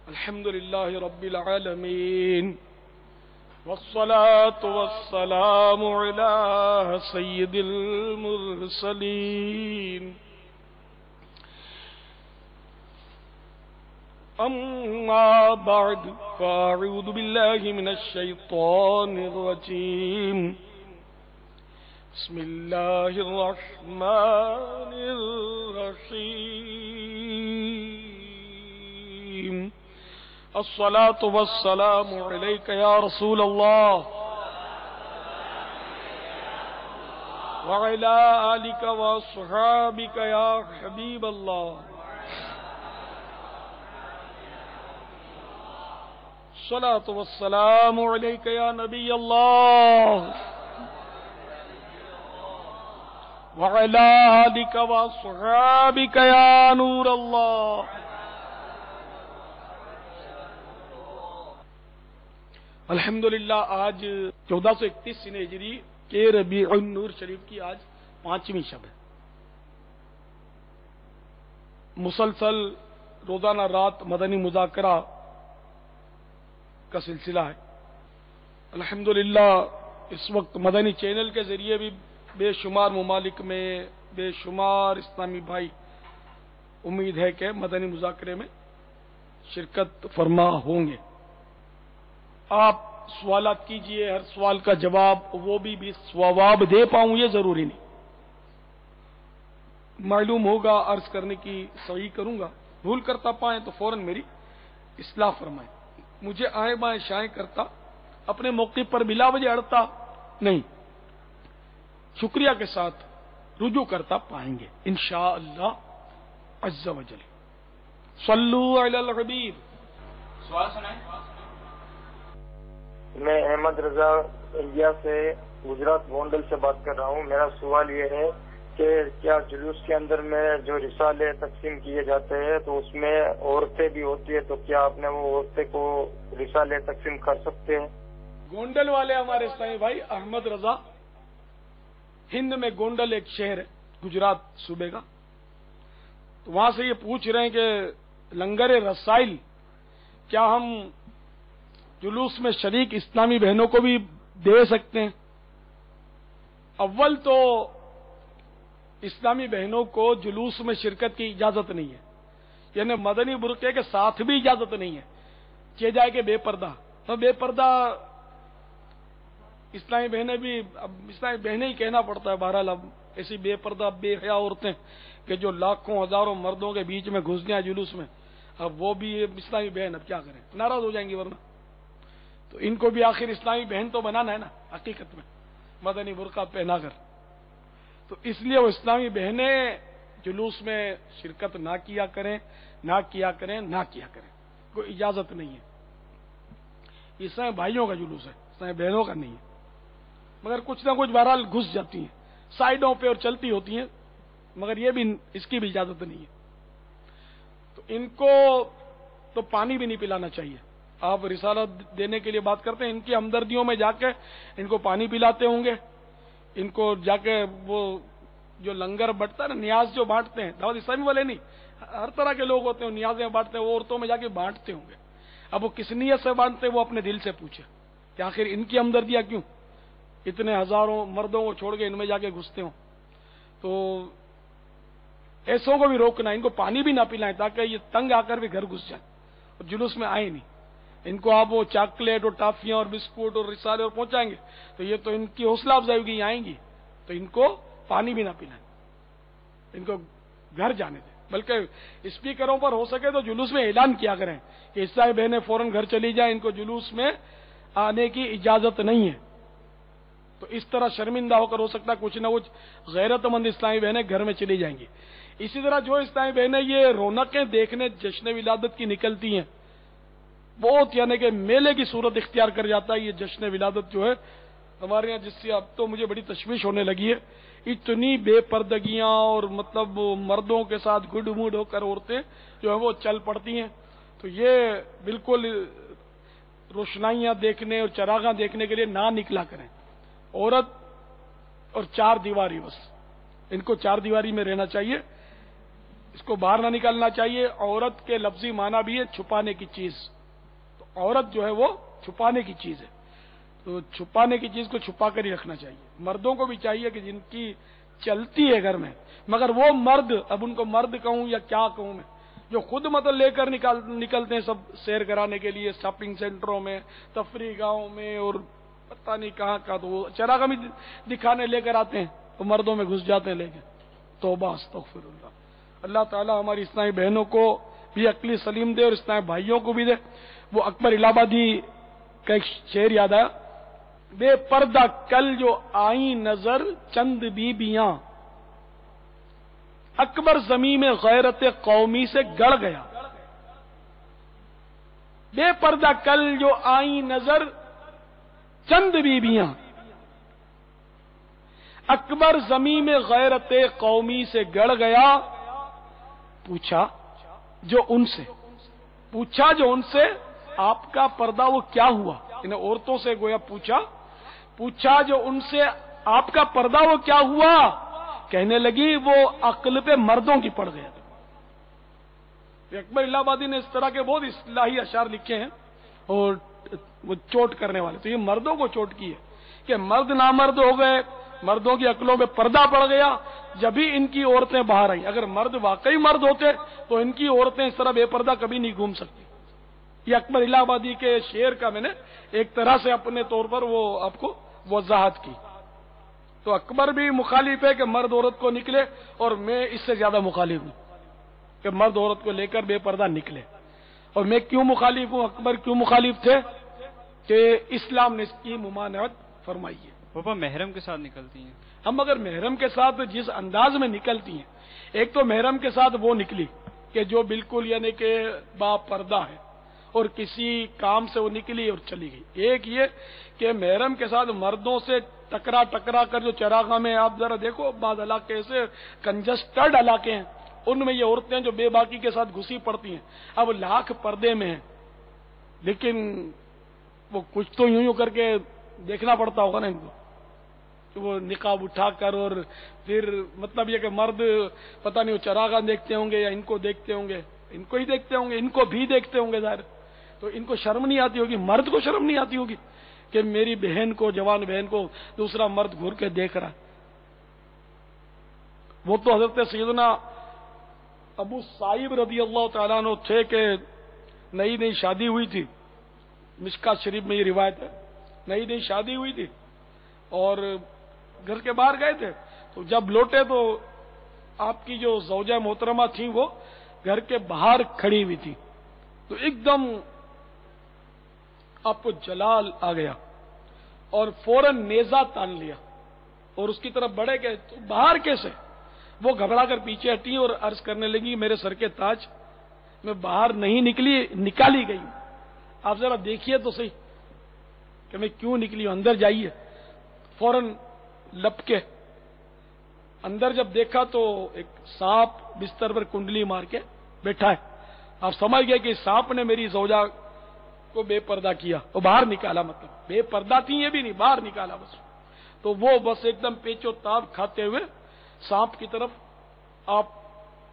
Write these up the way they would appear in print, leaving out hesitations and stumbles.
الحمد لله رب العالمين والصلاة والسلام على سيد المرسلين أما بعد فأعوذ بالله من الشيطان الرجيم بسم الله الرحمن الرحيم الصلاة والسلام عليك يا رسول الله وعلى آلك وأصحابك يا حبيب الله الصلاة والسلام عليك يا نبي الله وعلى آلك وأصحابك يا نور الله الحمدللہ آج 1431 سنہ ہجری کے ربیع النور شریف کی آج 5ویں شب ہے. مسلسل روزانہ رات مدنی مذاکرہ کا سلسلہ ہے. الحمدللہ اس وقت مدنی چینل کے ذریعے بھی بے شمار ممالک میں بے شمار اسلامی بھائی امید ہے کہ مدنی مذاکرے میں شرکت فرما ہوں گے. آپ سوالات کیجئے، ہر سوال کا جواب وہ بھی ثواب دے پاؤں یہ ضروری نہیں. معلوم ہوگا عرض کرنے کی صحیح کروں گا، بھول کرتا پائیں تو فوراً میری اصلاح فرمائیں. مجھے آئیں بائیں شائیں کرتا، اپنے موقع پر بلا وجہ اڑتا نہیں، شکریہ کے ساتھ رجوع کرتا پائیں گے انشاءاللہ عز و جل. صلو علی الحبیب. سوال سنائیں. میں احمد رضا انڈیا سے گجرات گونڈل سے بات کر رہا ہوں. میرا سوال یہ ہے کہ کیا جلوس کے اندر میں جو رسالے تقسیم کیے جاتے ہیں تو اس میں عورتیں بھی ہوتی ہے، تو کیا آپ نے وہ عورتیں کو رسالے تقسیم کر سکتے ہیں؟ گونڈل والے ہمارے اسلامی بھائی احمد رضا، ہند میں گونڈل ایک شہر ہے گجرات صوبے کا، تو وہاں سے یہ پوچھ رہے ہیں کہ لنگر رسائل کیا ہم جلوس میں شریک اسلامی بہنوں کو بھی دے سکتے ہیں؟ اول تو اسلامی بہنوں کو جلوس میں شرکت کی اجازت نہیں ہے، یعنی مدنی برقعے کے ساتھ بھی اجازت نہیں ہے. کیا جائے کہ بے پردہ، تو بے پردہ اسلامی بہنیں بھی، اب اسلامی بہنیں ہی کہنا پڑتا ہے. بہرحال اب ایسی بے پردہ بے حیا عورتیں کہ جو لاکھوں ہزاروں مردوں کے بیچ میں گھس گیا جلوس میں، اب وہ بھی اسلامی بہن، اب کیا کریں، ناراض ہو جائیں گی ورنہ. تو ان کو بھی آخر اسلامی بہن تو بنانا ہے نا حقیقت میں، مدنی برقع پہنا کر. تو اس لیے وہ اسلامی بہنیں جلوس میں شرکت نہ کیا کریں، نہ کیا کریں، نہ کیا کریں، کوئی اجازت نہیں ہے. اسلامی بھائیوں کا جلوس ہے، اسلامی بہنوں کا نہیں ہے. مگر کچھ نہ کچھ بہرحال گھس جاتی ہیں سائڈوں پہ اور چلتی ہوتی ہیں، مگر یہ بھی اس کی بھی اجازت نہیں ہے. تو ان کو تو پانی بھی نہیں پلانا چاہیے. آپ رسالہ دینے کے لیے بات کرتے ہیں، ان کی ہمدردیوں میں جا کے ان کو پانی پلاتے ہوں گے. ان کو جا کے وہ جو لنگر بٹتا ہے نا، نیاز جو بانٹتے ہیں، دعوت اسلامی والے نہیں، ہر طرح کے لوگ ہوتے ہیں نیازیں بانٹتے ہیں، وہ عورتوں میں جا کے بانٹتے ہوں گے. اب وہ کس نیت سے بانٹتے ہیں وہ اپنے دل سے پوچھے کہ آخر ان کی ہمدردیاں کیوں اتنے ہزاروں مردوں کو چھوڑ کے ان میں جا کے گھستے ہوں. تو ایسوں کو بھی روکنا، ان کو پانی بھی نہ پلائیں تاکہ یہ تنگ آ کر بھی گھر گھس جائیں اور جلوس میں آئیں نہیں. ان کو آپ وہ چاکلیٹ اور ٹافیاں اور بسکٹ اور رسالے اور پہنچائیں گے تو یہ تو ان کی حوصلہ افزائی ہوگی، آئیں گی تو ان کو پانی بھی نہ پلائیں، ان کو گھر جانے دیں. بلکہ اسپیکروں پر ہو سکے تو جلوس میں اعلان کیا کریں کہ اسلامی بہنیں فوراً گھر چلی جائیں، ان کو جلوس میں آنے کی اجازت نہیں ہے. تو اس طرح شرمندہ ہو کر ہو سکتا ہے کچھ نہ کچھ غیرت مند اسلامی بہنیں گھر میں چلی جائیں گی. اسی طرح جو اسلامی بہنیں یہ رونقیں دیکھنے جشن ولادت کی نکلتی ہیں، بہت یعنی کہ میلے کی صورت اختیار کر جاتا ہے یہ جشن ولادت جو ہے ہمارے یہاں، جس سے اب تو مجھے بڑی تشویش ہونے لگی ہے. اتنی بے پردگیاں اور مطلب مردوں کے ساتھ گڈ موڈ ہو کر عورتیں جو ہیں وہ چل پڑتی ہیں. تو یہ بالکل روشنائیاں دیکھنے اور چراغاں دیکھنے کے لیے نہ نکلا کریں. عورت اور چار دیواری، بس ان کو چار دیواری میں رہنا چاہیے. اس کو باہر نہ نکالنا چاہیے. عورت کے لفظی معنی بھی ہے چھپانے کی چیز. تو عورت جو ہے وہ چھپانے کی چیز ہے، تو چھپانے کی چیز کو چھپا کر ہی رکھنا چاہیے. مردوں کو بھی چاہیے کہ جن کی چلتی ہے گھر میں، مگر وہ مرد، اب ان کو مرد کہوں یا کیا کہوں میں، جو خود مطلب لے کر نکلتے ہیں سب سیر کرانے کے لیے شاپنگ سینٹروں میں، تفریح گاہوں میں، اور پتہ نہیں کہاں کا، تو وہ چراغاں بھی دکھانے لے کر آتے ہیں تو مردوں میں گھس جاتے ہیں لے کے. توبہ استغفر اللہ. اللہ تعالیٰ ہماری اسلامی بہنوں کو بھی عقلی سلیم دے اور اسلامی بھائیوں کو بھی دے. وہ اکبر الہ آبادی کا ایک شعر یاد آیا، بے پردہ کل جو آئی نظر چند بیبیاں، اکبر زمین میں غیرت قومی سے گڑ گیا. بے پردہ کل جو آئی نظر چند بیبیاں، اکبر زمین میں غیرت قومی سے گڑ گیا. پوچھا جو ان سے آپ کا پردہ وہ کیا ہوا. انہیں عورتوں سے گویا پوچھا جو ان سے آپ کا پردہ وہ کیا ہوا. کہنے لگی وہ عقل پہ مردوں کی پڑ گیا. اکبر الہ آبادی نے اس طرح کے بہت اصلاحی اشعار لکھے ہیں اور وہ چوٹ کرنے والے. تو یہ مردوں کو چوٹ کی ہے کہ مرد نامرد ہو گئے، مردوں کی عقلوں میں پردہ پڑ گیا، جبھی ان کی عورتیں باہر آئیں. اگر مرد واقعی مرد ہوتے تو ان کی عورتیں اس طرح بے پردہ کبھی نہیں گھوم سکتی. یہ اکبر الہ آبادی کے شعر کا میں نے ایک طرح سے اپنے طور پر وہ آپ کو وضاحت کی. تو اکبر بھی مخالف ہے کہ مرد عورت کو نکلے، اور میں اس سے زیادہ مخالف ہوں کہ مرد عورت کو لے کر بے پردہ نکلے. اور میں کیوں مخالف ہوں، اکبر کیوں مخالف تھے، کہ اسلام نے اس کی ممانعت فرمائی ہے. پاپا محرم کے ساتھ نکلتی ہیں. ہم اگر محرم کے ساتھ جس انداز میں نکلتی ہیں، ایک تو محرم کے ساتھ وہ نکلی کہ جو بالکل یعنی کہ با پردہ ہے اور کسی کام سے وہ نکلی اور چلی گئی. ایک یہ کہ محرم کے ساتھ مردوں سے ٹکرا کر جو چراغاں میں، آپ ذرا دیکھو بعض علاقے ایسے کنجسٹڈ علاقے ہیں، ان میں یہ عورتیں جو بے باکی کے ساتھ گھسی پڑتی ہیں. اب لاکھ پردے میں ہیں، لیکن وہ کچھ تو یوں کر کے دیکھنا پڑتا ہوگا نا ان کو، وہ نقاب اٹھا کر، اور پھر مطلب یہ کہ مرد پتہ نہیں وہ چراغاں دیکھتے ہوں گے یا ان کو دیکھتے ہوں گے، ان کو ہی دیکھتے ہوں گے، ان کو بھی دیکھتے ہوں گے ظاہر. تو ان کو شرم نہیں آتی ہوگی، مرد کو شرم نہیں آتی ہوگی کہ میری بہن کو، جوان بہن کو دوسرا مرد گھور کے دیکھ رہا ہے. وہ تو حضرت سیدنا ابو سائب رضی اللہ تعالیٰ عنہ تھے کہ نئی شادی ہوئی تھی. مشکات شریف میں یہ روایت ہے، نئی شادی ہوئی تھی اور گھر کے باہر گئے تھے. تو جب لوٹے تو آپ کی جو زوجہ محترمہ تھیں وہ گھر کے باہر کھڑی ہوئی تھی. تو ایک دم آپ کو جلال آ گیا اور فوراً نیزہ تان لیا اور اس کی طرف بڑھے کہ تو باہر کیسے. وہ گھبرا کر پیچھے ہٹی اور عرض کرنے لگی میرے سر کے تاج، میں باہر نہیں نکلی، نکالی گئی. آپ ذرا دیکھیے تو صحیح کہ میں کیوں نکلی ہوں، اندر جائیے. فوراً لپ کے اندر جب دیکھا تو ایک سانپ بستر پر کنڈلی مار کے بیٹھا ہے. آپ سمجھ گئے کہ سانپ نے میری زوجہ کو بے پردہ کیا اور باہر نکالا. مطلب بے پردہ تھی یہ بھی نہیں، باہر نکالا بس. تو وہ بس ایک دم پیچو تاب کھاتے ہوئے سانپ کی طرف آپ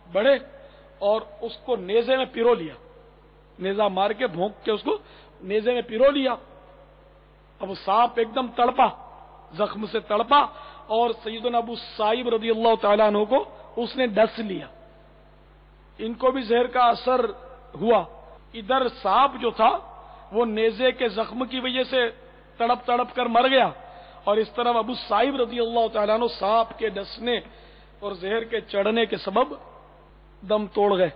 بڑھے اور اس کو نیزے میں پیرو لیا، نیزہ مار کے بھونک کے اس کو نیزے میں پیرو لیا. اب وہ سانپ ایک دم تڑپا، زخم سے تڑپا، اور سیدنا ابو سائب رضی اللہ تعالیٰ عنہ کو اس نے ڈس لیا. ان کو بھی زہر کا اثر ہوا. ادھر سانپ جو تھا وہ نیزے کے زخم کی وجہ سے تڑپ کر مر گیا، اور اس طرح ابو سائب رضی اللہ تعالیٰ عنہ سانپ کے ڈسنے اور زہر کے چڑھنے کے سبب دم توڑ گئے.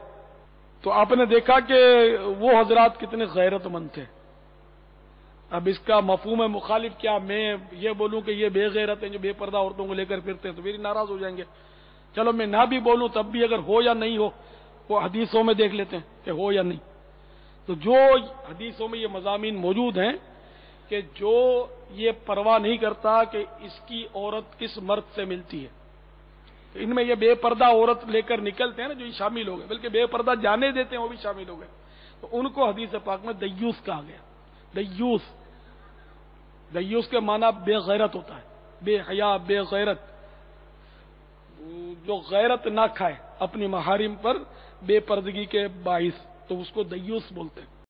تو آپ نے دیکھا کہ وہ حضرات کتنے غیرت مند تھے. اب اس کا مفہوم ہے مخالف کیا میں یہ بولوں کہ یہ بے غیرت ہیں جو بے پردہ عورتوں کو لے کر پھرتے ہیں تو میری ناراض ہو جائیں گے. چلو میں نہ بھی بولوں تب بھی اگر ہو یا نہیں ہو وہ حدیثوں میں دیکھ لیتے ہیں کہ ہو یا نہیں. تو جو حدیثوں میں یہ مضامین موجود ہیں کہ جو یہ پرواہ نہیں کرتا کہ اس کی عورت کس مرد سے ملتی ہے، تو ان میں یہ بے پردہ عورت لے کر نکلتے ہیں نا، جو یہ شامل ہو گئے، بلکہ بے پردہ جانے دیتے ہیں وہ بھی شامل ہو گئے. تو ان کو حدیث پاک میں دیوس کہا گیا. دیوس کے معنی بے غیرت ہوتا ہے، بے حیا، بے غیرت، جو غیرت نہ کھائے. اپنی محارم پر بے پردگی کے باعث، تو اس کو دیوس بولتے ہیں۔